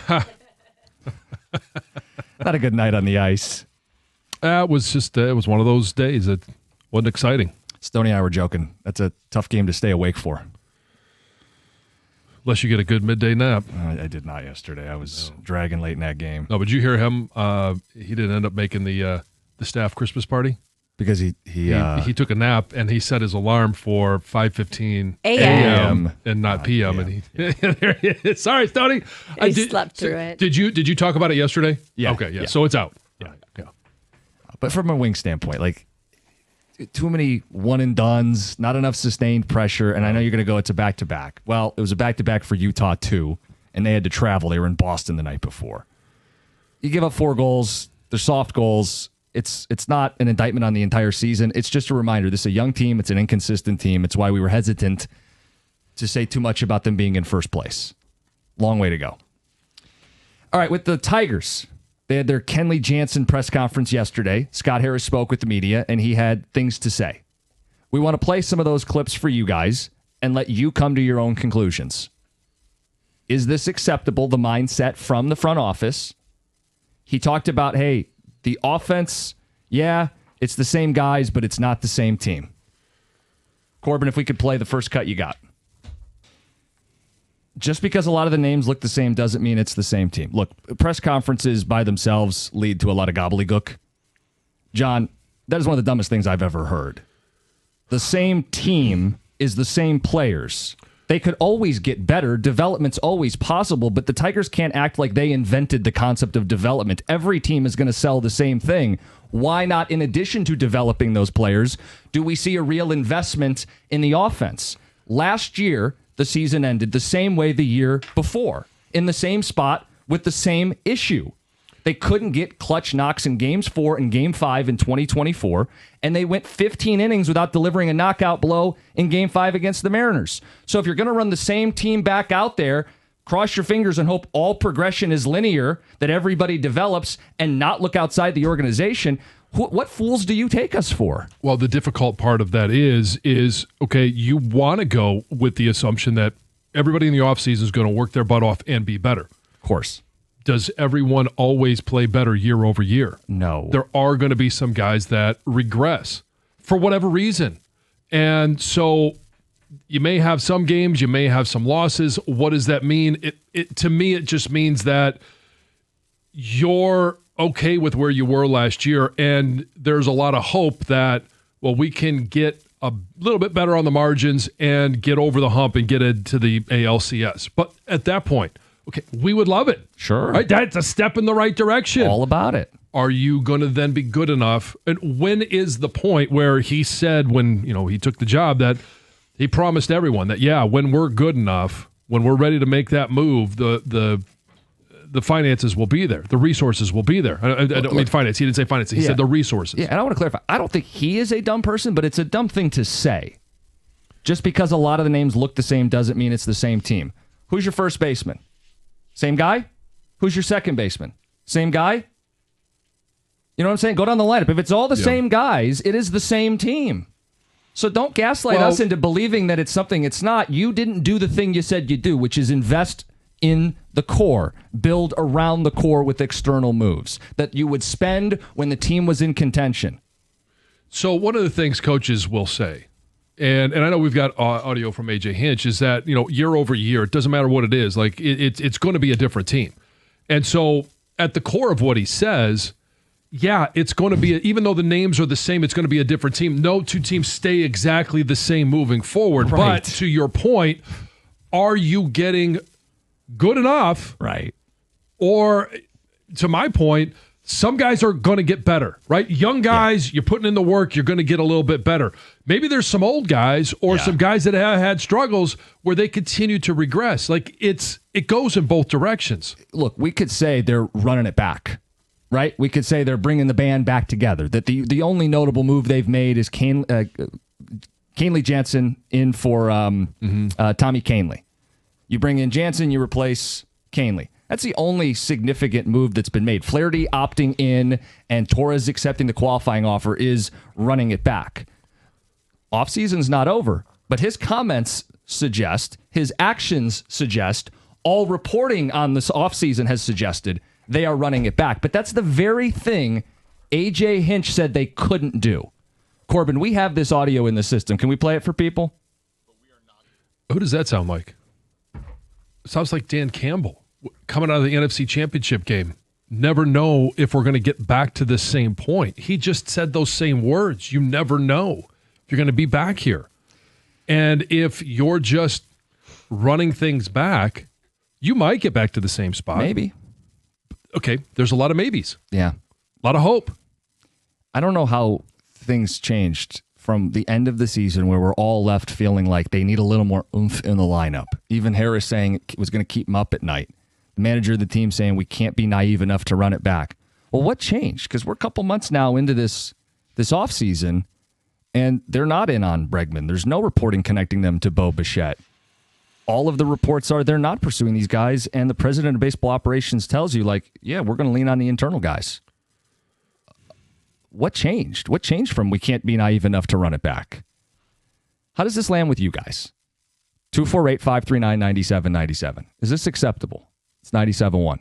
Not a good night on the ice. It was one of those days that wasn't exciting. Stoney and I were joking. That's a tough game to stay awake for. Unless you get a good midday nap. I did not yesterday. I was dragging late in that game. No, but did you hear him? He didn't end up making the staff Christmas party. Because he took a nap and he set his alarm for 5:15 a.m. and not p.m. And there he is. Sorry, Stoney. He slept through it. Did you talk about it yesterday? Yeah. Okay, yeah. So it's out. Yeah. But from a wing standpoint, like too many one and dones, not enough sustained pressure, and I know you're going to go. It's a back-to-back. Well, it was a back-to-back for Utah too, and they had to travel. They were in Boston the night before. You give up 4 goals. They're soft goals. It's not an indictment on the entire season. It's just a reminder. This is a young team. It's an inconsistent team. It's why we were hesitant to say too much about them being in first place. Long way to go. All right, with the Tigers, they had their Kenley Jansen press conference yesterday. Scott Harris spoke with the media, and he had things to say. We want to play some of those clips for you guys and let you come to your own conclusions. Is this acceptable, the mindset from the front office? He talked about, hey, the offense, yeah, it's the same guys, but it's not the same team. Corbin, if we could play the first cut you got. Just because a lot of the names look the same doesn't mean it's the same team. Look, press conferences by themselves lead to a lot of gobbledygook. John, that is one of the dumbest things I've ever heard. The same team is the same players. They could always get better. Development's always possible, but the Tigers can't act like they invented the concept of development. Every team is going to sell the same thing. Why not, in addition to developing those players, do we see a real investment in the offense? Last year, the season ended the same way the year before, in the same spot with the same issue. They couldn't get clutch knocks in Games 4 and Game 5 in 2024, and they went 15 innings without delivering a knockout blow in Game 5 against the Mariners. So if you're going to run the same team back out there, cross your fingers and hope all progression is linear, that everybody develops, and not look outside the organization. What fools do you take us for? Well, the difficult part of that is okay, you want to go with the assumption that everybody in the offseason is going to work their butt off and be better. Of course. Does everyone always play better year over year? No. There are going to be some guys that regress for whatever reason. And so you may have some games, you may have some losses. What does that mean? To me, it just means that you're okay with where you were last year, and there's a lot of hope that, well, we can get a little bit better on the margins and get over the hump and get into the ALCS. But at that point, okay, we would love it. Sure. Right? That's a step in the right direction. All about it. Are you going to then be good enough? And when is the point where he said, when he took the job, that he promised everyone that, yeah, when we're good enough, when we're ready to make that move, the finances will be there. The resources will be there. I don't mean finance. He didn't say finance. He said the resources. Yeah, and I want to clarify. I don't think he is a dumb person, but it's a dumb thing to say. Just because a lot of the names look the same doesn't mean it's the same team. Who's your first baseman? Same guy? Who's your second baseman? Same guy? You know what I'm saying? Go down the lineup. If it's all the same guys, it is the same team. So don't gaslight us into believing that it's something it's not. You didn't do the thing you said you'd do, which is invest in the core, build around the core with external moves that you would spend when the team was in contention. So one of the things coaches will say, and I know we've got audio from AJ Hinch, is that year over year, it doesn't matter what it is, like it's going to be a different team. And so at the core of what he says, yeah, it's going to be, even though the names are the same, it's going to be a different team. No two teams stay exactly the same moving forward. Right. But to your point, are you getting good enough? Right. Or to my point, some guys are going to get better, right? Young guys, you're putting in the work, you're going to get a little bit better. Maybe there's some old guys or some guys that have had struggles where they continue to regress. Like it goes in both directions. Look, we could say they're running it back, right? We could say they're bringing the band back together. That the only notable move they've made is Kenley Jansen in for Tommy Kahnle. You bring in Jansen, you replace Kahnle. That's the only significant move that's been made. Flaherty opting in and Torres accepting the qualifying offer is running it back. Offseason's not over, but his comments suggest, his actions suggest, all reporting on this offseason has suggested they are running it back. But that's the very thing A.J. Hinch said they couldn't do. Corbin, we have this audio in the system. Can we play it for people? Who does that sound like? It sounds like Dan Campbell coming out of the NFC Championship game. Never know if we're going to get back to the same point. He just said those same words. You never know if you're going to be back here. And if you're just running things back, you might get back to the same spot. Maybe. Okay, there's a lot of maybes. Yeah. A lot of hope. I don't know how things changed from the end of the season where we're all left feeling like they need a little more oomph in the lineup. Even Harris saying it was going to keep them up at night. The manager of the team saying we can't be naive enough to run it back. Well, what changed? Because we're a couple months now into this offseason, and they're not in on Bregman. There's no reporting connecting them to Bo Bichette. All of the reports are they're not pursuing these guys, and the president of baseball operations tells you, like, yeah, we're going to lean on the internal guys. What changed? What changed from we can't be naive enough to run it back? How does this land with you guys? 248-539-9797. Is this acceptable? It's 97.1.